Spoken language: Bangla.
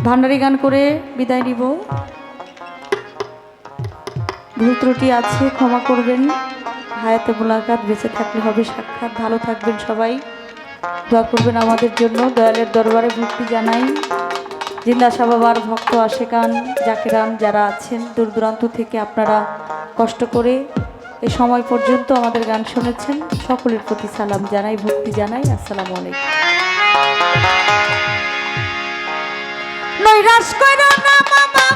ভান্ডারি গান করে বিদায় নিব। ভুল ত্রুটি আছে ক্ষমা করবেন। হায়াতে মোলাকাত, বেঁচে থাকলে হবে সাক্ষাৎ। ভালো থাকবেন সবাই, দোয়া করবেন আমাদের জন্য। দয়ালের দরবারে ভক্তি জানাই। জিন্দা শাহ বাবার ভক্ত আশেকান জাকেরান যারা আছেন দূর দূরান্ত থেকে, আপনারা কষ্ট করে এই সময় পর্যন্ত আমাদের গান শুনেছেন, সকলের প্রতি সালাম জানাই, ভক্তি জানাই। আসসালামু আলাইকুম। নৈরাশ কইরা না মামা